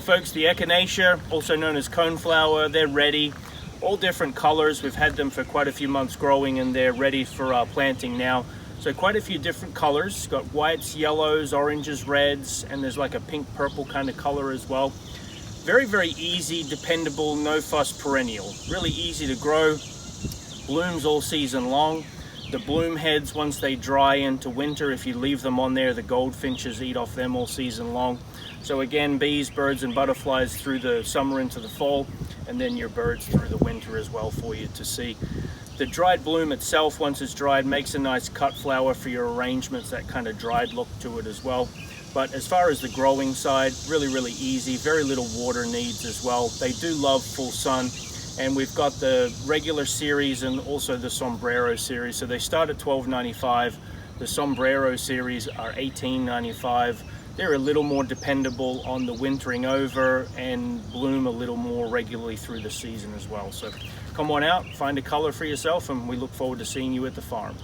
folks, the Echinacea, also known as coneflower, they're ready. All different colors. We've had them for quite a few months growing and they're ready for planting now. So quite a few different colors. Got whites, yellows, oranges, reds, and there's like a pink purple kind of color as well. Very, very easy, dependable, no fuss perennial. Really easy to grow. Blooms all season long. The bloom heads, once they dry into winter, if you leave them on there, the goldfinches eat off them all season long. So again, bees, birds, and butterflies through the summer into the fall, and then your birds through the winter as well for you to see. The dried bloom itself, once it's dried, makes a nice cut flower for your arrangements, that kind of dried look to it as well. But as far as the growing side, really, really easy, very little water needs as well. They do love full sun. And we've got the regular series and also the sombrero series. So they start at $12.95. The sombrero series are $18.95. They're a little more dependable on the wintering over and bloom a little more regularly through the season as well. So come on out, find a color for yourself, and we look forward to seeing you at the farm.